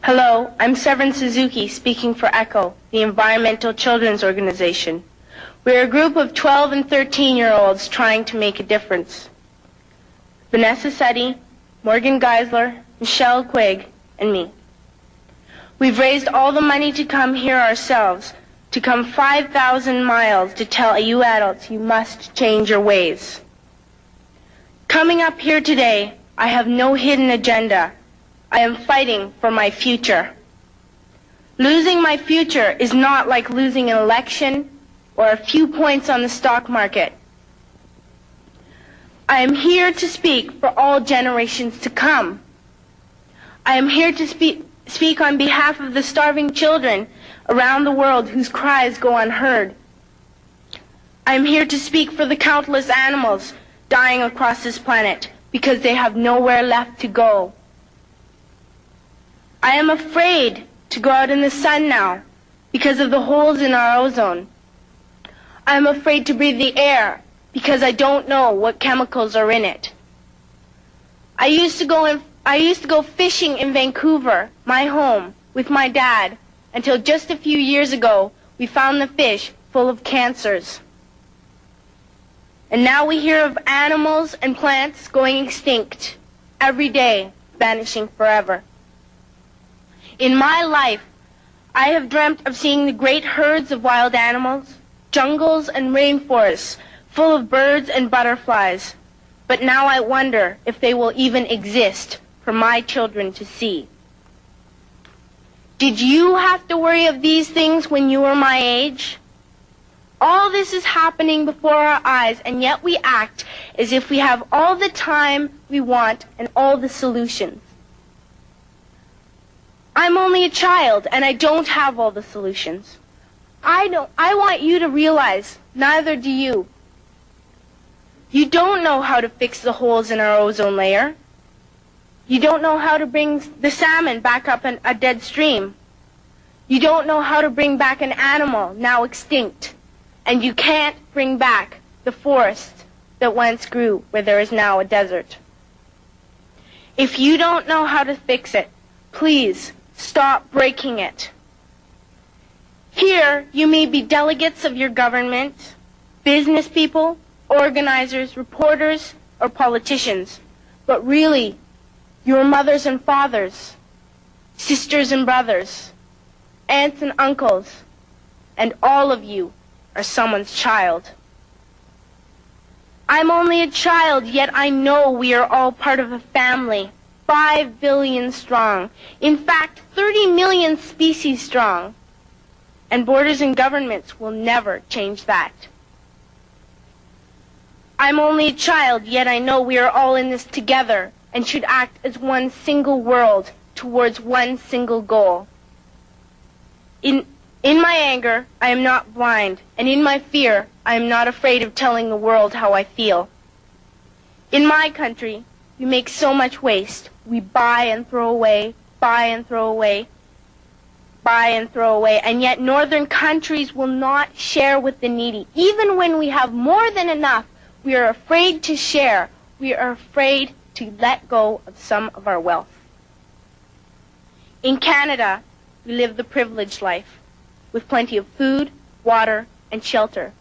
Hello, I'm Severin Suzuki speaking for ECHO, the Environmental Children's Organization. We're a group of 12 and 13-year-olds trying to make a difference. Vanessa Setti, Morgan Geisler, Michelle Quigg, and me. We've raised all the money to come here ourselves, to come 5,000 miles to tell you adults you must change your ways. Coming up here today, I have no hidden agenda. I am fighting for my future. Losing my future is not like losing an election or a few points on the stock market. I am here to speak for all generations to come. I am here to speak on behalf of the starving children around the world whose cries go unheard. I am here to speak for the countless animals dying across this planet because they have nowhere left to go. I am afraid to go out in the sun now because of the holes in our ozone. I am afraid to breathe the air because I don't know what chemicals are in it. I used to go fishing in Vancouver, my home, with my dad, until just a few years ago we found the fish full of cancers. And now we hear of animals and plants going extinct, every day vanishing forever. In my life, I have dreamt of seeing the great herds of wild animals, jungles and rainforests full of birds and butterflies. But now I wonder if they will even exist for my children to see. Did you have to worry of these things when you were my age? All this is happening before our eyes, and yet we act as if we have all the time we want and all the solutions. I'm only a child, and I don't have all the solutions. I want you to realize, neither do you. You don't know how to fix the holes in our ozone layer. You don't know how to bring the salmon back up a dead stream. You don't know how to bring back an animal now extinct. And you can't bring back the forest that once grew where there is now a desert. If you don't know how to fix it, please stop breaking it. Here, you may be delegates of your government, business people, organizers, reporters, or politicians, but really, your mothers and fathers, sisters and brothers, aunts and uncles, and all of you are someone's child. I'm only a child, yet I know we are all part of a family, 5 billion strong. In fact, 30 million species strong. And borders and governments will never change that. I'm only a child, yet I know we are all in this together and should act as one single world towards one single goal. In my anger, I am not blind, and in my fear, I am not afraid of telling the world how I feel. In my country, we make so much waste. We buy and throw away, buy and throw away, buy and throw away, and yet northern countries will not share with the needy. Even when we have more than enough, we are afraid to share. We are afraid to let go of some of our wealth. In Canada, we live the privileged life, with plenty of food, water, and shelter.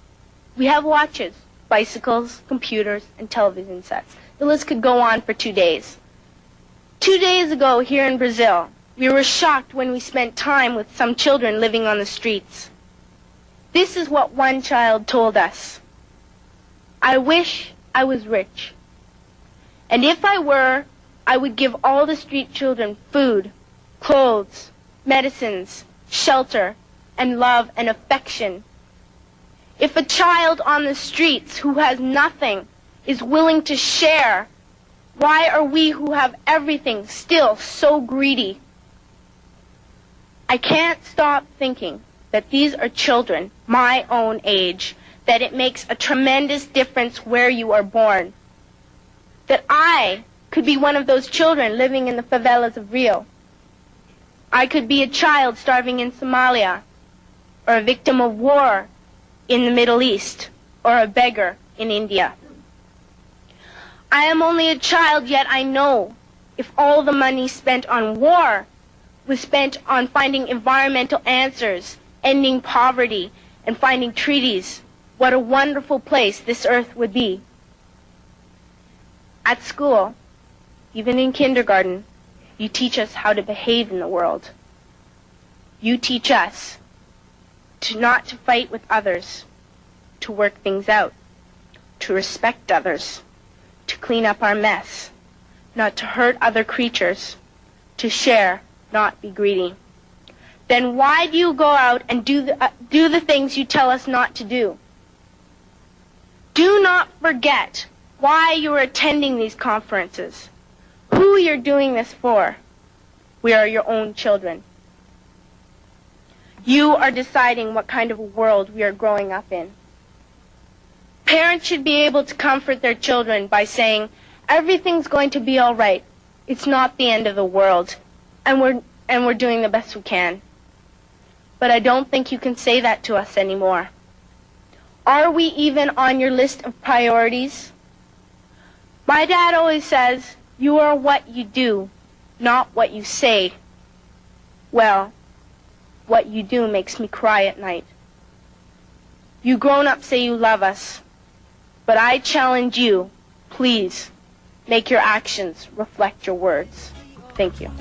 We have watches, bicycles, computers, and television sets. The list could go on for 2 days. 2 days ago here in Brazil, we were shocked when we spent time with some children living on the streets. This is what one child told us. I wish I was rich. And if I were, I would give all the street children food, clothes, medicines, shelter, and love and affection. If a child on the streets who has nothing is willing to share, why are we who have everything still so greedy? I can't stop thinking that these are children my own age, that it makes a tremendous difference where you are born. That I could be one of those children living in the favelas of Rio. I could be a child starving in Somalia, or a victim of war in the Middle East, or a beggar in India. I am only a child, yet I know if all the money spent on war was spent on finding environmental answers, ending poverty, and finding treaties, what a wonderful place this earth would be. At school, even in kindergarten, you teach us how to behave in the world. You teach us not to fight with others, to work things out, to respect others, to clean up our mess, not to hurt other creatures, to share, not be greedy. Then why do you go out and do the things you tell us not to do? Do not forget why you are attending these conferences, who you're doing this for. We are your own children. You are deciding what kind of a world we are growing up in. Parents should be able to comfort their children by saying, everything's going to be all right. It's not the end of the world, and we're doing the best we can. But I don't think you can say that to us anymore. Are we even on your list of priorities? My dad always says, you are what you do, not what you say. Well, what you do makes me cry at night. You grown-ups say you love us, but I challenge you, please, make your actions reflect your words. Thank you.